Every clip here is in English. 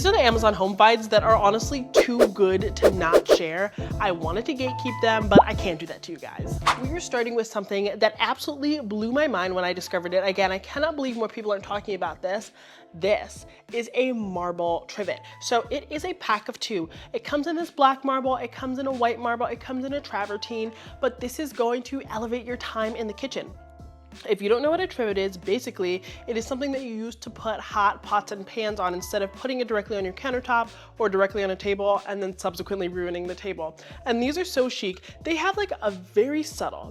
These are the Amazon home finds that are honestly too good to not share. I wanted to gatekeep them, but I can't do that to you guys. We are starting with something that absolutely blew my mind when I discovered it. Again, I cannot believe more people aren't talking about this. This is a marble trivet. So it is a pack of two. It comes in this black marble, it comes in a white marble, it comes in a travertine, but this is going to elevate your time in the kitchen. If you don't know what a trivet is, basically, it is something that you use to put hot pots and pans on instead of putting it directly on your countertop or directly on a table and then subsequently ruining the table. And these are so chic. They have like a very subtle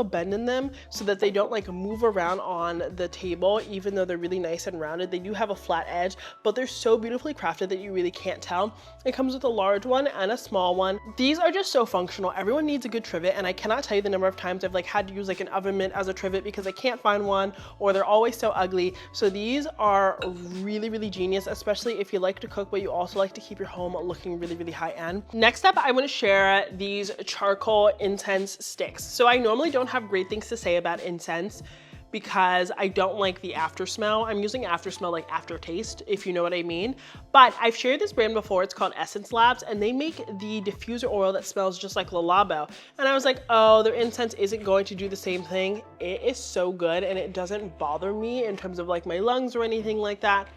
bend in them so that they don't like move around on the table, even though they're really nice and rounded. They do have a flat edge, but they're so beautifully crafted that you really can't tell. It comes with a large one and a small one. These are just so functional. Everyone needs a good trivet, and I cannot tell you the number of times I've like had to use like an oven mitt as a trivet because I can't find one, or they're always so ugly. So these are really, really genius, especially if you like to cook, but you also like to keep your home looking really, really high end. Next up, I want to share these charcoal incense sticks. So I normally don't have great things to say about incense because I don't like the after smell. I'm using after smell like aftertaste, if you know what I mean. But I've shared this brand before. It's called Essence Labs, and they make the diffuser oil that smells just like Le Labo. And I was like, oh, their incense isn't going to do the same thing. It is so good, and it doesn't bother me in terms of like my lungs or anything like that.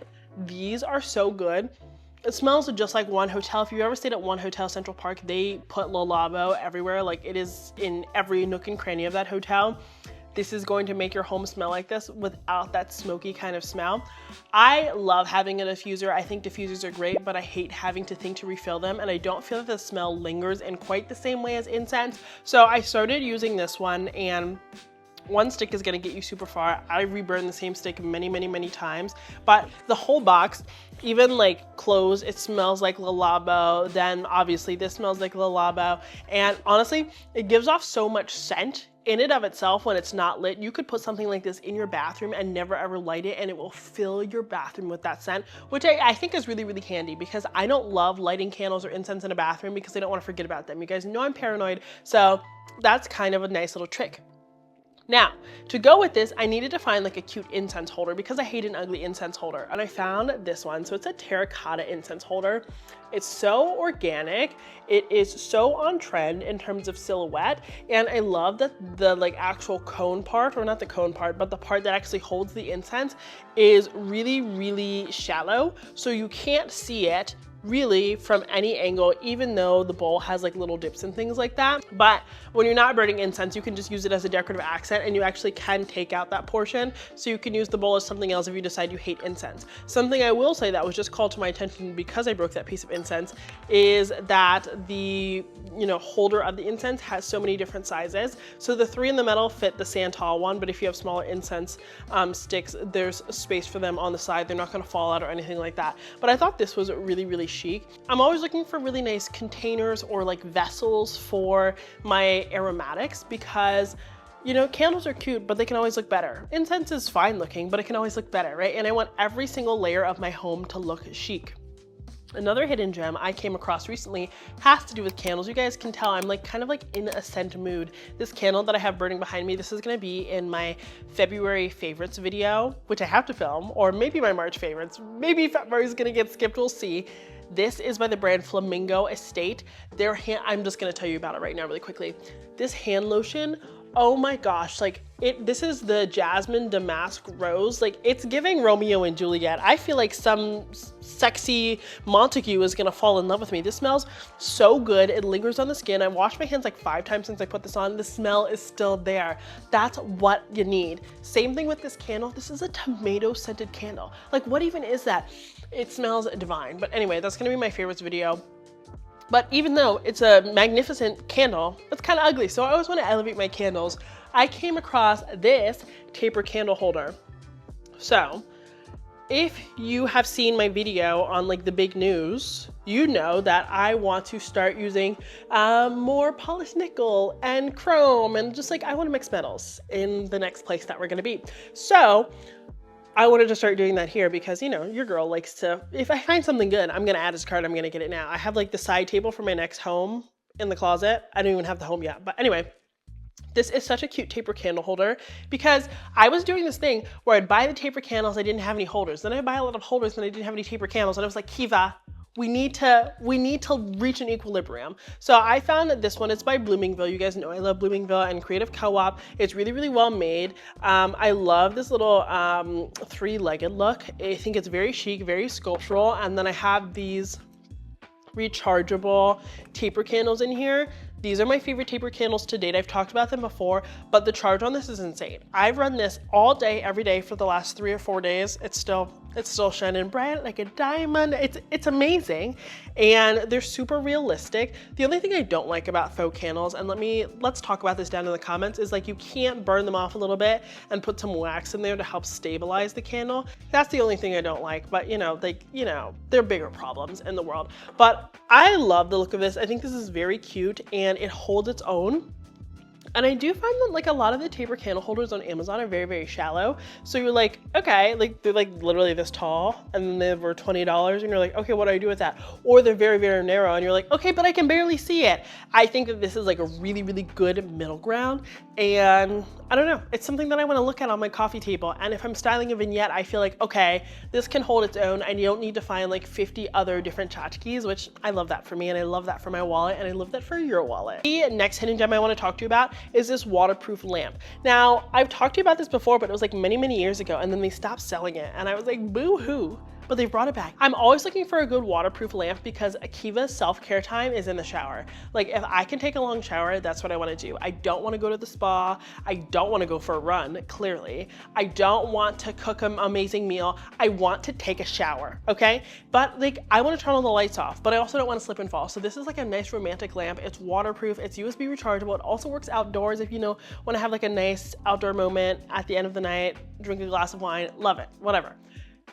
These are so good. It smells just like One Hotel. If you've ever stayed at One Hotel Central Park, they put Le Labo everywhere. Like it is in every nook and cranny of that hotel. This is going to make your home smell like this without that smoky kind of smell. I love having a diffuser. I think diffusers are great, but I hate having to think to refill them, and I don't feel that the smell lingers in quite the same way as incense. So I started using this one, and one stick is gonna get you super far. I reburned the same stick many, many, many times, but the whole box, even like clothes, it smells like Le Labo. Then obviously this smells like Le Labo. And honestly, it gives off so much scent in and of itself when it's not lit. You could put something like this in your bathroom and never ever light it, and it will fill your bathroom with that scent, which I think is really, really handy because I don't love lighting candles or incense in a bathroom because I don't want to forget about them. You guys know I'm paranoid, so that's kind of a nice little trick. Now, to go with this, I needed to find like a cute incense holder because I hate an ugly incense holder. And I found this one. So it's a terracotta incense holder. It's so organic. It is so on trend in terms of silhouette. And I love that the like actual cone part, or not the cone part, but the part that actually holds the incense is really, really shallow. So you can't see it really from any angle, even though the bowl has like little dips and things like that. But when you're not burning incense, you can just use it as a decorative accent, and you actually can take out that portion. So you can use the bowl as something else if you decide you hate incense. Something I will say that was just called to my attention because I broke that piece of incense is that the holder of the incense has so many different sizes. So the 3 in the middle fit the Santal one, but if you have smaller incense sticks, there's space for them on the side. They're not gonna fall out or anything like that. But I thought this was really, really chic. I'm always looking for really nice containers or like vessels for my aromatics because candles are cute, but they can always look better. Incense is fine looking, but it can always look better, right? And I want every single layer of my home to look chic. Another hidden gem I came across recently has to do with candles. You guys can tell I'm like kind of like in a scent mood. This candle that I have burning behind me, this is gonna be in my February favorites video, which I have to film, or maybe my March favorites. Maybe February is gonna get skipped, we'll see. This is by the brand Flamingo Estate. I'm just gonna tell you about it right now really quickly. This hand lotion, oh my gosh, like this is the Jasmine Damask Rose. Like it's giving Romeo and Juliet. I feel like some sexy Montague is gonna fall in love with me. This smells so good. It lingers on the skin. I washed my hands like 5 times since I put this on. The smell is still there. That's what you need. Same thing with this candle. This is a tomato scented candle. Like what even is that? It smells divine. But anyway, that's gonna be my favorites video. But even though it's a magnificent candle, it's kind of ugly. So I always want to elevate my candles. I came across this taper candle holder. So if you have seen my video on like the big news, you know that I want to start using more polished nickel and chrome, and just like I want to mix metals in the next place that we're going to be. So I wanted to start doing that here because, your girl likes to, if I find something good, I'm going to add as a card, I'm going to get it now. I have like the side table for my next home in the closet. I don't even have the home yet. But anyway, This is such a cute taper candle holder because I was doing this thing where I'd buy the taper candles, I didn't have any holders. Then I'd buy a lot of holders and I didn't have any taper candles. And I was like, Kiva, we need to reach an equilibrium. So I found this one. It's by Bloomingville. You guys know I love Bloomingville and Creative Co-op. It's really, really well made. I love this little three-legged look. I think it's very chic, very sculptural. And then I have these rechargeable taper candles in here. These are my favorite taper candles to date. I've talked about them before, but the charge on this is insane. I've run this all day, every day for the last 3 or 4 days. It's still shining bright like a diamond. It's amazing. And they're super realistic. The only thing I don't like about faux candles, and let's talk about this down in the comments, is like you can't burn them off a little bit and put some wax in there to help stabilize the candle. That's the only thing I don't like, but there are bigger problems in the world. But I love the look of this. I think this is very cute and it holds its own. And I do find that like a lot of the taper candle holders on Amazon are very, very shallow. So you're like, okay, like they're like literally this tall and then they were $20 and you're like, okay, what do I do with that? Or they're very, very narrow and you're like, okay, but I can barely see it. I think that this is like a really, really good middle ground. And I don't know, it's something that I want to look at on my coffee table. And if I'm styling a vignette, I feel like, okay, this can hold its own and you don't need to find like 50 other different tchotchkes, which I love that for me and I love that for my wallet and I love that for your wallet. The next hidden gem I want to talk to you about is this waterproof lamp. Now, I've talked to you about this before, but it was like many, many years ago and then they stopped selling it and I was like, boo-hoo. But they brought it back. I'm always looking for a good waterproof lamp because Kiva's self-care time is in the shower. Like if I can take a long shower, that's what I want to do. I don't want to go to the spa. I don't want to go for a run, clearly. I don't want to cook an amazing meal. I want to take a shower, okay? But like I want to turn all the lights off, but I also don't want to slip and fall. So this is like a nice romantic lamp. It's waterproof, it's USB rechargeable. It also works outdoors if you want to have like a nice outdoor moment at the end of the night, drink a glass of wine, love it, whatever.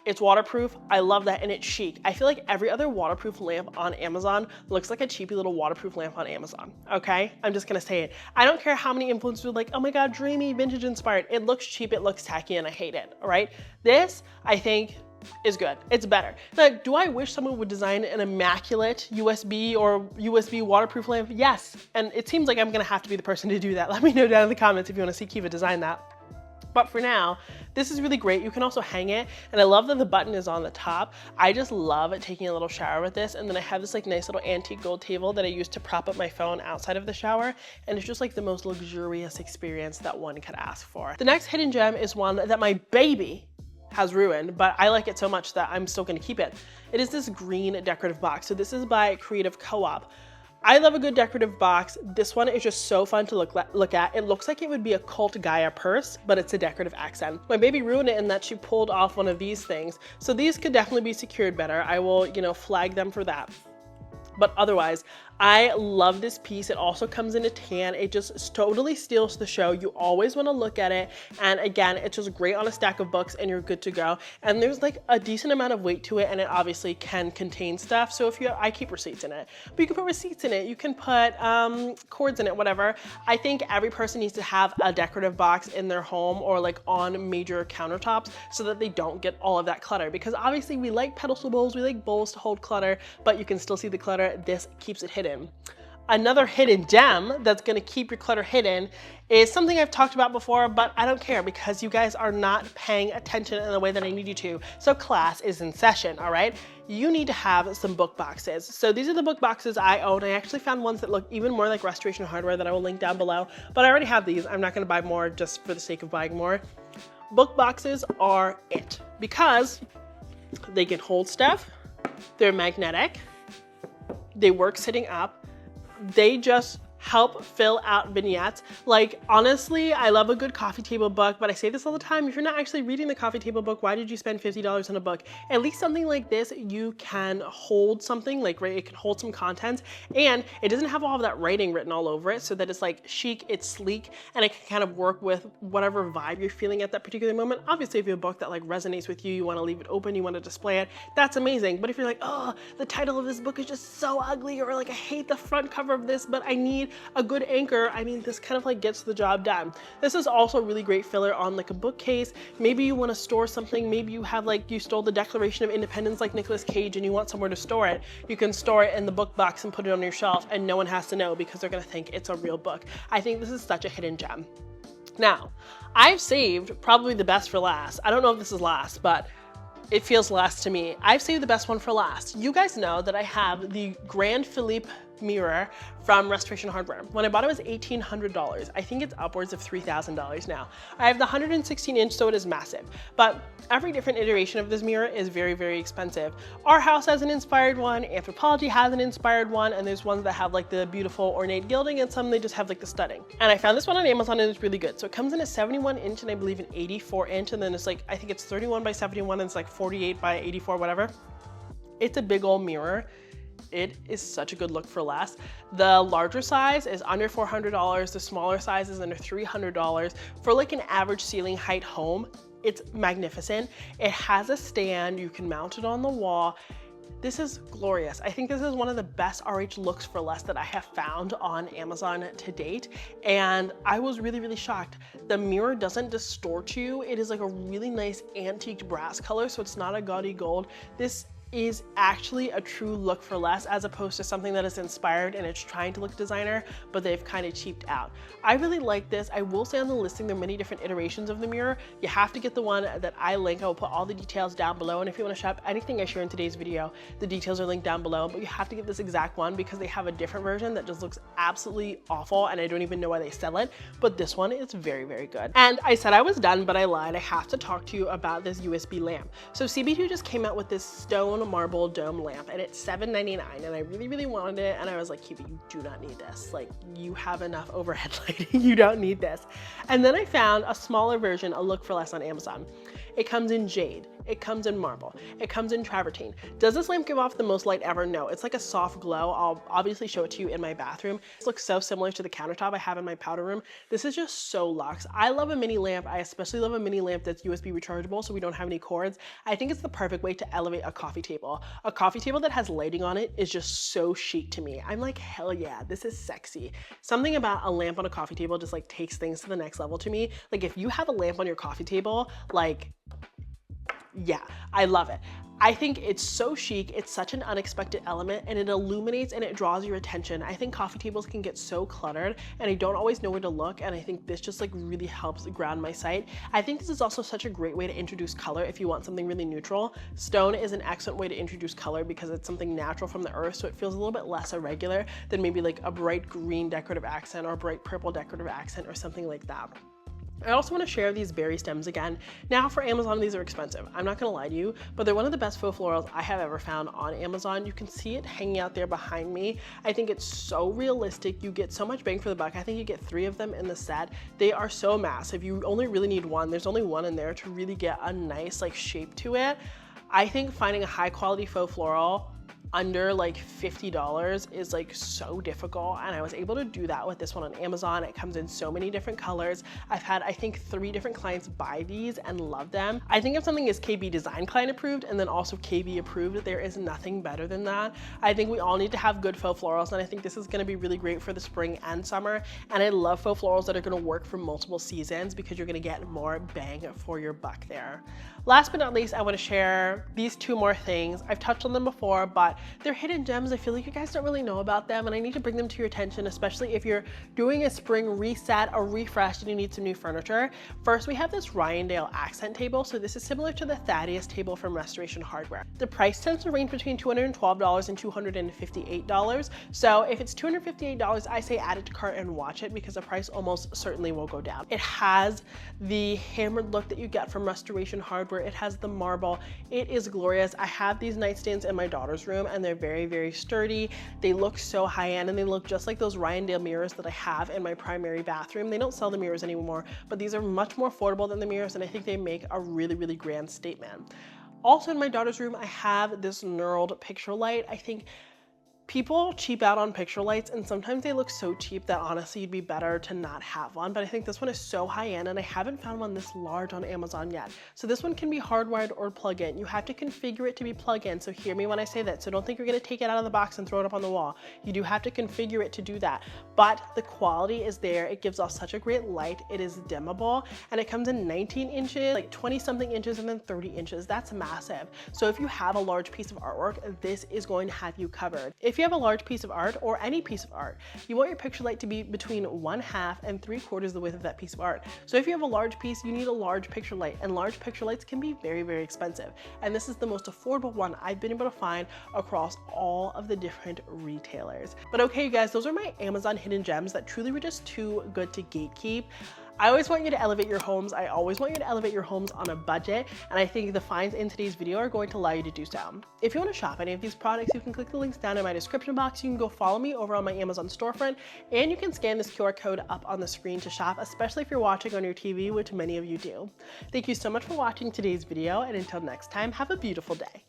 It's waterproof, I love that, and it's chic. I feel like every other waterproof lamp on Amazon looks like a cheapy little waterproof lamp on Amazon, okay? I'm just gonna say it. I don't care how many influencers are like, oh my God, dreamy, vintage inspired. It looks cheap, it looks tacky, and I hate it, all right? This, I think, is good. It's better. Like, do I wish someone would design an immaculate USB or USB waterproof lamp? Yes, and it seems like I'm gonna have to be the person to do that. Let me know down in the comments if you wanna see Kiva design that. But for now, this is really great. You can also hang it, and I love that the button is on the top. I just love taking a little shower with this, and then I have this like nice little antique gold table that I use to prop up my phone outside of the shower, and it's just like the most luxurious experience that one could ask for. The next hidden gem is one that my baby has ruined, but I like it so much that I'm still gonna keep it. It is this green decorative box. So this is by Creative Co-op. I love a good decorative box. This one is just so fun to look at. It looks like it would be a Cult Gaia purse, but it's a decorative accent. My baby ruined it in that she pulled off one of these things. So these could definitely be secured better. I will, flag them for that. But otherwise, I love this piece. It also comes in a tan. It just totally steals the show. You always want to look at it. And again, it's just great on a stack of books and you're good to go. And there's like a decent amount of weight to it and it obviously can contain stuff. So I keep receipts in it, but you can put receipts in it. You can put cords in it, whatever. I think every person needs to have a decorative box in their home or like on major countertops so that they don't get all of that clutter, because obviously we like pedestal bowls, we like bowls to hold clutter, but you can still see the clutter. This keeps it hidden. Another hidden gem that's gonna keep your clutter hidden is something I've talked about before, but I don't care because you guys are not paying attention in the way that I need you to. So class is in session, all right? You need to have some book boxes. So these are the book boxes I own. I actually found ones that look even more like Restoration Hardware that I will link down below, but I already have these. I'm not gonna buy more just for the sake of buying more. Book boxes are it because they can hold stuff, they're magnetic, they work sitting up. They just help fill out vignettes. Like, honestly, I love a good coffee table book, but I say this all the time, if you're not actually reading the coffee table book, why did you spend $50 on a book? At least something like this, you can hold something, like, right, it can hold some content, and it doesn't have all of that writing written all over it, so that it's like chic, it's sleek, and it can kind of work with whatever vibe you're feeling at that particular moment. Obviously, if you have a book that like resonates with you, you want to leave it open, you want to display it, that's amazing. But if you're like, oh, the title of this book is just so ugly, or like I hate the front cover of this, but I need a good anchor, I mean, this kind of like gets the job done. This is also a really great filler on like a bookcase. Maybe you want to store something. Maybe you have like, you stole the Declaration of Independence like Nicolas Cage and you want somewhere to store it. You can store it in the book box and put it on your shelf and no one has to know because they're going to think it's a real book. I think this is such a hidden gem. Now, I've saved probably the best for last. I don't know if this is last, but it feels last to me. I've saved the best one for last. You guys know that I have the Grand Philippe mirror from Restoration Hardware. When I bought it, it was $1,800. I think it's upwards of $3,000 now. I have the 116 inch, so it is massive, but every different iteration of this mirror is very, very expensive. Our house has an inspired one, Anthropologie has an inspired one, and there's ones that have like the beautiful ornate gilding, and some they just have like the studding. And I found this one on Amazon and it's really good. So it comes in a 71 inch and I believe an 84 inch, and then it's like, I think it's 31 by 71 and it's like 48 by 84, whatever. It's a big old mirror. It is such a good look for less. The larger size is under $400. The smaller size is under $300. For like an average ceiling height home, it's magnificent. It has a stand. You can mount it on the wall. This is glorious. I think this is one of the best RH looks for less that I have found on Amazon to date. And I was really, really shocked. The mirror doesn't distort you. It is like a really nice antique brass color, so it's not a gaudy gold. This is actually a true look for less, as opposed to something that is inspired and it's trying to look designer, but they've kind of cheaped out. I really like this. I will say on the listing there are many different iterations of the mirror. You have to get the one that I link. I will put all the details down below, and if you want to shop anything I share in today's video, the details are linked down below, but you have to get this exact one because they have a different version that just looks absolutely awful and I don't even know why they sell it, but this one is very, very good. And I said I was done, but I lied. I have to talk to you about this USB lamp. So CB2 just came out with this stone marble dome lamp and it's $7.99, and I really, really wanted it, and I was like, Kiva, you do not need this. Like, you have enough overhead lighting, you don't need this. And then I found a smaller version, a look for less, on Amazon. It comes in jade, it comes in marble, it comes in travertine. Does this lamp give off the most light ever? No, it's like a soft glow. I'll obviously show it to you in my bathroom. This looks so similar to the countertop I have in my powder room. This is just so luxe. I love a mini lamp. I especially love a mini lamp that's USB rechargeable so we don't have any cords. I think it's the perfect way to elevate a coffee table. A coffee table that has lighting on it is just so chic to me. I'm like, hell yeah, this is sexy. Something about a lamp on a coffee table just like takes things to the next level to me. Like, if you have a lamp on your coffee table, like, yeah, I love it. I think it's so chic. It's such an unexpected element, and it illuminates and it draws your attention. I think coffee tables can get so cluttered and I don't always know where to look, and I think this just like really helps ground my sight. I think this is also such a great way to introduce color if you want something really neutral. Stone is an excellent way to introduce color because it's something natural from the earth, so it feels a little bit less irregular than maybe like a bright green decorative accent or a bright purple decorative accent or something like that. I also want to share these berry stems again. Now, for Amazon, these are expensive. I'm not going to lie to you, but they're one of the best faux florals I have ever found on Amazon. You can see it hanging out there behind me. I think it's so realistic. You get so much bang for the buck. I think you get 3 of them in the set. They are so massive. You only really need one. There's only one in there to really get a nice like shape to it. I think finding a high quality faux floral under like $50 is like so difficult, and I was able to do that with this one on Amazon. It comes in so many different colors. I've had, I think, 3 different clients buy these and love them. I think if something is KB design client approved and then also KB approved, there is nothing better than that. I think we all need to have good faux florals, and I think this is going to be really great for the spring and summer. And I love faux florals that are going to work for multiple seasons because you're going to get more bang for your buck there. Last but not least, I want to share these 2 more things. I've touched on them before, but they're hidden gems. I feel like you guys don't really know about them, and I need to bring them to your attention, especially if you're doing a spring reset or refresh and you need some new furniture. First, we have this Ryandale accent table. So this is similar to the Thaddeus table from Restoration Hardware. The price tends to range between $212 and $258. So if it's $258, I say add it to cart and watch it because the price almost certainly will go down. It has the hammered look that you get from Restoration Hardware. It has the marble. It is glorious. I have these nightstands in my daughter's room and they're very, very sturdy. They look so high-end, and they look just like those Ryandale mirrors that I have in my primary bathroom. They don't sell the mirrors anymore, but these are much more affordable than the mirrors, and I think they make a really, really grand statement. Also in my daughter's room, I have this knurled picture light. I think People cheap out on picture lights, and sometimes they look so cheap that honestly you'd be better to not have one, but I think this one is so high end and I haven't found one this large on Amazon yet. So this one can be hardwired or plug in. You have to configure it to be plug in, so hear me when I say that. So don't think you're gonna take it out of the box and throw it up on the wall. You do have to configure it to do that, but the quality is there. It gives off such a great light. It is dimmable, and it comes in 19 inches, like 20 something inches, and then 30 inches. That's massive. So if you have a large piece of artwork, this is going to have you covered. If you have a large piece of art or any piece of art, you want your picture light to be between 1/2 and 3/4 the width of that piece of art. So if you have a large piece, you need a large picture light, and large picture lights can be very, very expensive. And this is the most affordable one I've been able to find across all of the different retailers. But okay, you guys, those are my Amazon hidden gems that truly were just too good to gatekeep. I always want you to elevate your homes. I always want you to elevate your homes on a budget, and I think the finds in today's video are going to allow you to do so. If you want to shop any of these products, you can click the links down in my description box. You can go follow me over on my Amazon storefront, and you can scan this QR code up on the screen to shop, especially if you're watching on your TV, which many of you do. Thank you so much for watching today's video, and until next time, have a beautiful day.